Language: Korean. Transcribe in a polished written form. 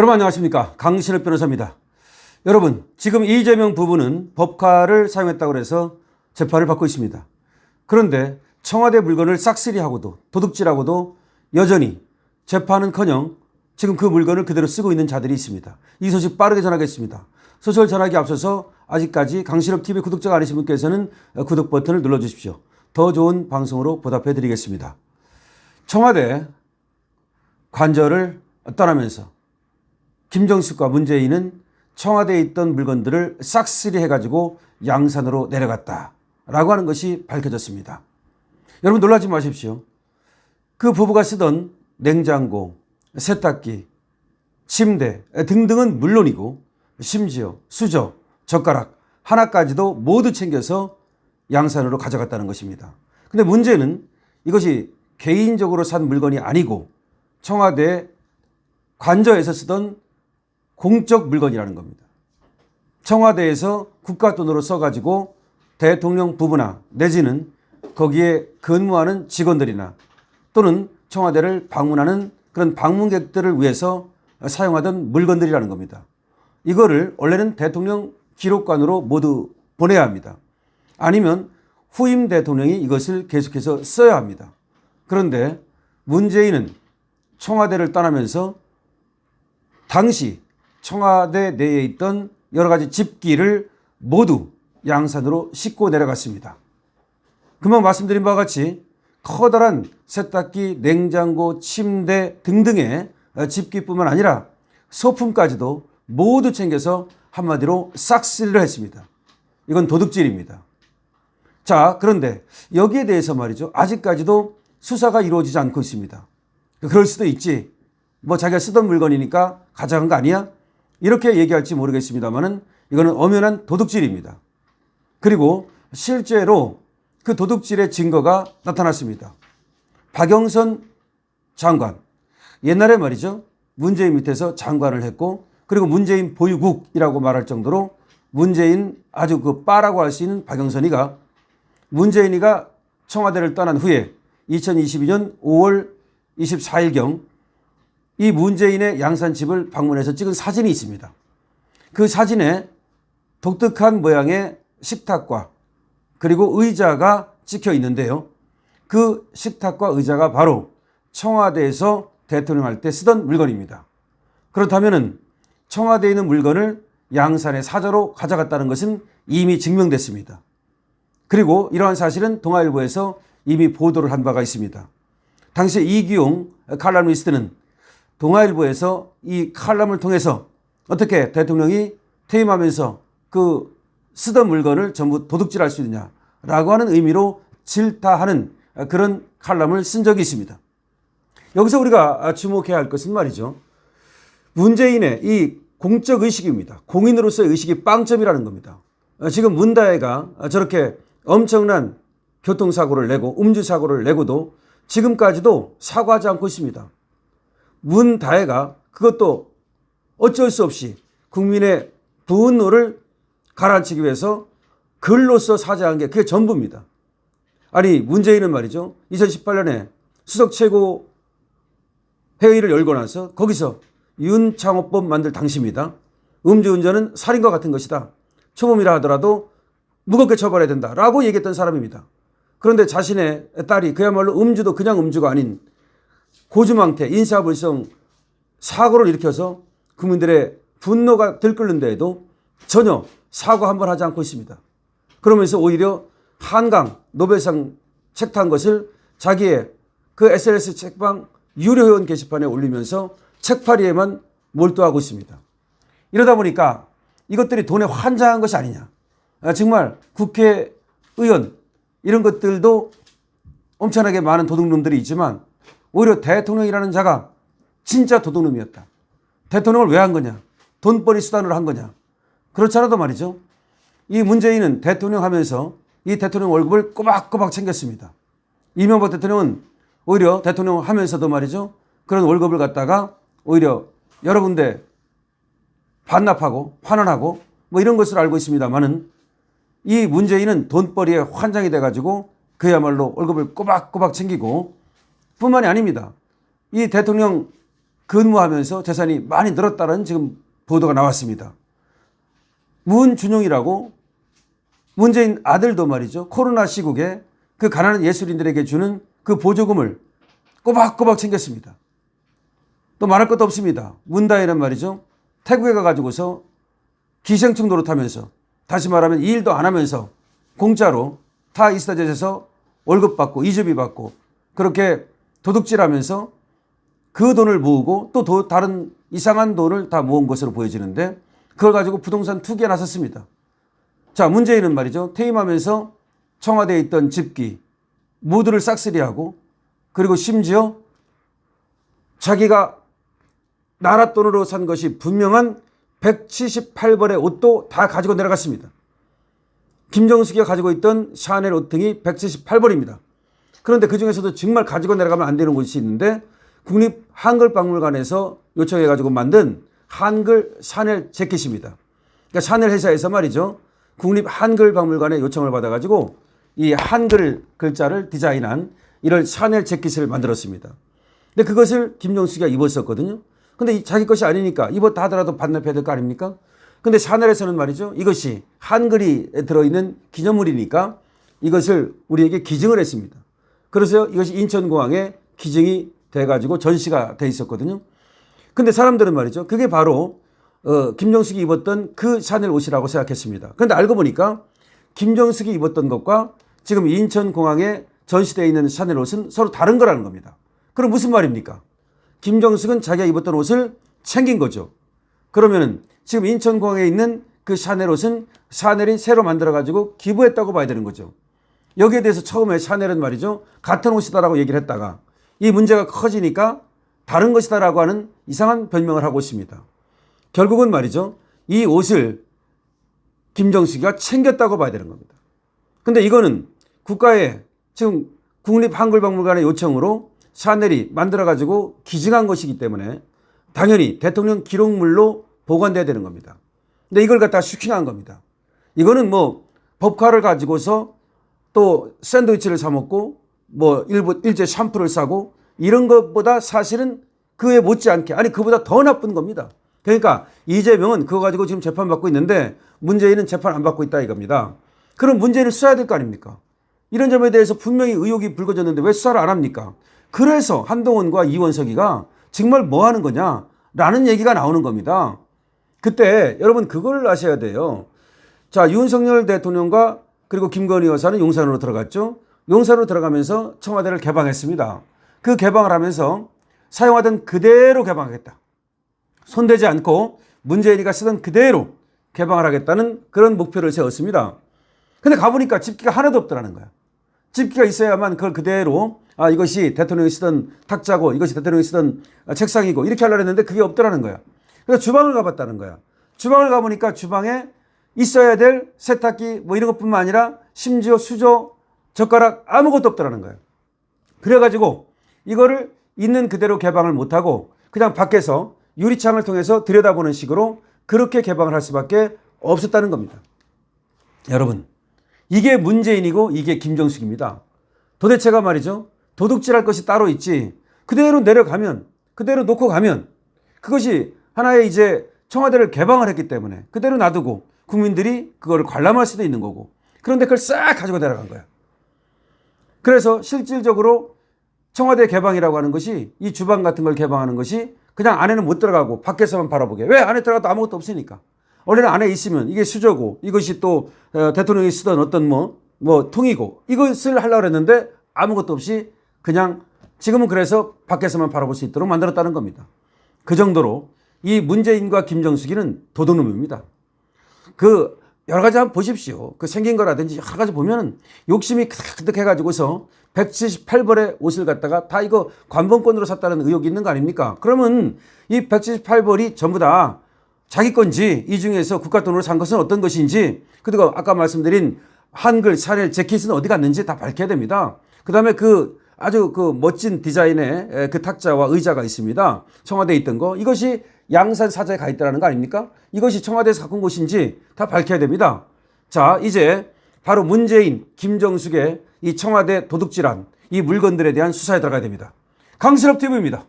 여러분 안녕하십니까, 강신업 변호사입니다. 여러분, 지금 이재명 부부는 법카를 사용했다고 해서 재판을 받고 있습니다. 그런데 청와대 물건을 싹쓸이하고도 도둑질하고도 여전히 재판은커녕 지금 그 물건을 그대로 쓰고 있는 자들이 있습니다. 이 소식 빠르게 전하겠습니다. 소식을 전하기 앞서서 아직까지 강신업TV 구독자가 아니신 분께서는 구독 버튼을 눌러주십시오. 더 좋은 방송으로 보답해 드리겠습니다. 청와대 관저를 떠나면서 김정숙과 문재인은 청와대에 있던 물건들을 싹쓸이 해가지고 양산으로 내려갔다라고 하는 것이 밝혀졌습니다. 여러분 놀라지 마십시오. 그 부부가 쓰던 냉장고, 세탁기, 침대 등등은 물론이고 심지어 수저, 젓가락 하나까지도 모두 챙겨서 양산으로 가져갔다는 것입니다. 근데 문제는 이것이 개인적으로 산 물건이 아니고 청와대 관저에서 쓰던 공적 물건이라는 겁니다. 청와대에서 국가 돈으로 써가지고 대통령 부부나 내지는 거기에 근무하는 직원들이나 또는 청와대를 방문하는 그런 방문객들을 위해서 사용하던 물건들이라는 겁니다. 이거를 원래는 대통령 기록관으로 모두 보내야 합니다. 아니면 후임 대통령이 이것을 계속해서 써야 합니다. 그런데 문재인은 청와대를 떠나면서 당시 청와대 내에 있던 여러 가지 집기를 모두 양산으로 싣고 내려갔습니다. 금방 말씀드린 바와 같이 커다란 세탁기, 냉장고, 침대 등등의 집기뿐만 아니라 소품까지도 모두 챙겨서 한마디로 싹쓸이를 했습니다. 이건 도둑질입니다. 자, 그런데 여기에 대해서 말이죠, 아직까지도 수사가 이루어지지 않고 있습니다. 그럴 수도 있지, 뭐 자기가 쓰던 물건이니까 가져간 거 아니야? 이렇게 얘기할지 모르겠습니다만은 이거는 엄연한 도둑질입니다. 그리고 실제로 그 도둑질의 증거가 나타났습니다. 박영선 장관, 옛날에 말이죠, 문재인 밑에서 장관을 했고 그리고 문재인 보유국이라고 말할 정도로 문재인 아주 그 빠라고 할 수 있는 박영선이가 문재인이가 청와대를 떠난 후에 2022년 5월 24일경 이 문재인의 양산집을 방문해서 찍은 사진이 있습니다. 그 사진에 독특한 모양의 식탁과 그리고 의자가 찍혀 있는데요. 그 식탁과 의자가 바로 청와대에서 대통령 할 때 쓰던 물건입니다. 그렇다면 청와대에 있는 물건을 양산의 사저로 가져갔다는 것은 이미 증명됐습니다. 그리고 이러한 사실은 동아일보에서 이미 보도를 한 바가 있습니다. 당시 이기용 칼럼니스트는 동아일보에서 이 칼럼을 통해서 어떻게 대통령이 퇴임하면서 그 쓰던 물건을 전부 도둑질할 수 있느냐라고 하는 의미로 질타하는 그런 칼럼을 쓴 적이 있습니다. 여기서 우리가 주목해야 할 것은 말이죠, 문재인의 이 공적 의식입니다. 공인으로서의 의식이 빵점이라는 겁니다. 지금 문다혜가 저렇게 엄청난 교통사고를 내고 음주사고를 내고도 지금까지도 사과하지 않고 있습니다. 문다혜가 그것도 어쩔 수 없이 국민의 분노를 가라앉히기 위해서 글로써 사죄한 게 그게 전부입니다. 아니 문재인은 말이죠, 2018년에 수석 최고 회의를 열고 나서 거기서 윤창호법 만들 당시입니다. 음주운전은 살인과 같은 것이다. 초범이라 하더라도 무겁게 처벌해야 된다라고 얘기했던 사람입니다. 그런데 자신의 딸이 그야말로 음주도 그냥 음주가 아닌 고주망태, 인사불성 사고를 일으켜서 국민들의 분노가 들끓는 데에도 전혀 사과 한 번 하지 않고 있습니다. 그러면서 오히려 한강 노벨상 책 탄 것을 자기의 그 SNS 책방 유료 회원 게시판에 올리면서 책팔이에만 몰두하고 있습니다. 이러다 보니까 이것들이 돈에 환장한 것이 아니냐. 정말 국회의원 이런 것들도 엄청나게 많은 도둑놈들이 있지만 오히려 대통령이라는 자가 진짜 도둑놈이었다. 대통령을 왜 한 거냐? 돈벌이 수단으로 한 거냐? 그렇지 않아도 말이죠, 이 문재인은 대통령 하면서 이 대통령 월급을 꼬박꼬박 챙겼습니다. 이명박 대통령은 오히려 대통령 하면서도 말이죠, 그런 월급을 갖다가 오히려 여러 군데 반납하고 환원하고 뭐 이런 것을 알고 있습니다만은 이 문재인은 돈벌이에 환장이 돼가지고 그야말로 월급을 꼬박꼬박 챙기고 뿐만이 아닙니다. 이 대통령 근무하면서 재산이 많이 늘었다는 지금 보도가 나왔습니다. 문준용이라고 문재인 아들도 말이죠. 코로나 시국에 그 가난한 예술인들에게 주는 그 보조금을 꼬박꼬박 챙겼습니다. 또 말할 것도 없습니다. 문다혜는 말이죠. 태국에 가가지고서 기생충 노릇하면서, 다시 말하면 이 일도 안 하면서 공짜로 타 이스타젯에서 월급 받고 이주비 받고 그렇게 도둑질하면서 그 돈을 모으고 또 다른 이상한 돈을 다 모은 것으로 보여지는데, 그걸 가지고 부동산 투기에 나섰습니다. 자, 문재인은 말이죠. 퇴임하면서 청와대에 있던 집기 모두를 싹쓸이하고, 그리고 심지어 자기가 나라 돈으로 산 것이 분명한 178벌의 옷도 다 가지고 내려갔습니다. 김정숙이가 가지고 있던 샤넬 옷 등이 178벌입니다. 그런데 그중에서도 정말 가지고 내려가면 안 되는 곳이 있는데, 국립한글박물관에서 요청해가지고 만든 한글 샤넬 재킷입니다. 그러니까 샤넬 회사에서 말이죠. 국립한글박물관에 요청을 받아가지고 이 한글 글자를 디자인한 이런 샤넬 재킷을 만들었습니다. 근데 그것을 김정숙이가 입었었거든요. 근데 자기 것이 아니니까 입었다 하더라도 반납해야 될 거 아닙니까? 근데 샤넬에서는 말이죠. 이것이 한글이 들어있는 기념물이니까 이것을 우리에게 기증을 했습니다. 그래서 이것이 인천공항에 기증이 돼가지고 전시가 돼 있었거든요. 근데 사람들은 말이죠. 그게 바로 김정숙이 입었던 그 샤넬 옷이라고 생각했습니다. 그런데 알고 보니까 김정숙이 입었던 것과 지금 인천공항에 전시되어 있는 샤넬 옷은 서로 다른 거라는 겁니다. 그럼 무슨 말입니까? 김정숙은 자기가 입었던 옷을 챙긴 거죠. 그러면은 지금 인천공항에 있는 그 샤넬 옷은 샤넬이 새로 만들어가지고 기부했다고 봐야 되는 거죠. 여기에 대해서 처음에 샤넬은 말이죠. 같은 옷이다라고 얘기를 했다가 이 문제가 커지니까 다른 것이다라고 하는 이상한 변명을 하고 있습니다. 결국은 말이죠. 이 옷을 김정숙이가 챙겼다고 봐야 되는 겁니다. 근데 이거는 국가의 지금 국립한글박물관의 요청으로 샤넬이 만들어가지고 기증한 것이기 때문에 당연히 대통령 기록물로 보관돼야 되는 겁니다. 근데 이걸 갖다 슈킹한 겁니다. 이거는 뭐 법카를 가지고서 또 샌드위치를 사 먹고 뭐 일제 샴푸를 사고 이런 것보다 사실은 그에 못지않게, 아니 그보다 더 나쁜 겁니다. 그러니까 이재명은 그거 가지고 지금 재판받고 있는데 문재인은 재판 안 받고 있다 이겁니다. 그럼 문재인을 수사해야 될 거 아닙니까? 이런 점에 대해서 분명히 의혹이 불거졌는데 왜 수사를 안 합니까? 그래서 한동훈과 이원석이가 정말 뭐 하는 거냐라는 얘기가 나오는 겁니다. 그때 여러분 그걸 아셔야 돼요. 자, 윤석열 대통령과 그리고 김건희 여사는 용산으로 들어갔죠. 용산으로 들어가면서 청와대를 개방했습니다. 그 개방을 하면서 사용하던 그대로 개방하겠다. 손대지 않고 문재인이가 쓰던 그대로 개방을 하겠다는 그런 목표를 세웠습니다. 근데 가보니까 집기가 하나도 없더라는 거야. 집기가 있어야만 그걸 그대로 이것이 대통령이 쓰던 탁자고 이것이 대통령이 쓰던 책상이고 이렇게 하려고 했는데 그게 없더라는 거야. 그래서 주방을 가봤다는 거야. 주방을 가보니까 주방에 있어야 될 세탁기 뭐 이런 것뿐만 아니라 심지어 수저, 젓가락 아무것도 없더라는 거예요. 그래가지고 이거를 있는 그대로 개방을 못하고 그냥 밖에서 유리창을 통해서 들여다보는 식으로 그렇게 개방을 할 수밖에 없었다는 겁니다. 여러분, 이게 문재인이고 이게 김정숙입니다. 도대체가 말이죠. 도둑질할 것이 따로 있지 그대로 내려가면, 그대로 놓고 가면 그것이 하나의 이제 청와대를 개방을 했기 때문에 그대로 놔두고 국민들이 그거를 관람할 수도 있는 거고, 그런데 그걸 싹 가지고 내려간 거야. 그래서 실질적으로 청와대 개방이라고 하는 것이, 이 주방 같은 걸 개방하는 것이 그냥 안에는 못 들어가고 밖에서만 바라보게. 왜? 안에 들어가도 아무것도 없으니까. 원래는 안에 있으면 이게 수저고 이것이 또 대통령이 쓰던 어떤 뭐 통이고 이것을 하려고 했는데 아무것도 없이 그냥 지금은 그래서 밖에서만 바라볼 수 있도록 만들었다는 겁니다. 그 정도로 이 문재인과 김정숙이는 도둑놈입니다. 그 여러 가지 한번 보십시오. 그 생긴 거라든지 여러 가지 보면은 욕심이 크득 해가지고서 178벌의 옷을 갖다가 다 이거 관본권으로 샀다는 의혹이 있는 거 아닙니까? 그러면 이 178벌이 전부 다 자기 건지, 이 중에서 국가 돈으로 산 것은 어떤 것인지, 그리고 아까 말씀드린 한글 샤넬 재킷은 어디 갔는지 다 밝혀야 됩니다. 그 다음에 그 아주 그 멋진 디자인의 그 탁자와 의자가 있습니다. 청와대에 있던 거. 이것이 양산 사저에 가 있다는 거 아닙니까? 이것이 청와대에서 갖고 온 것인지 다 밝혀야 됩니다. 자, 이제 바로 문재인, 김정숙의 이 청와대 도둑질한 이 물건들에 대한 수사에 들어가야 됩니다. 강신업 TV입니다.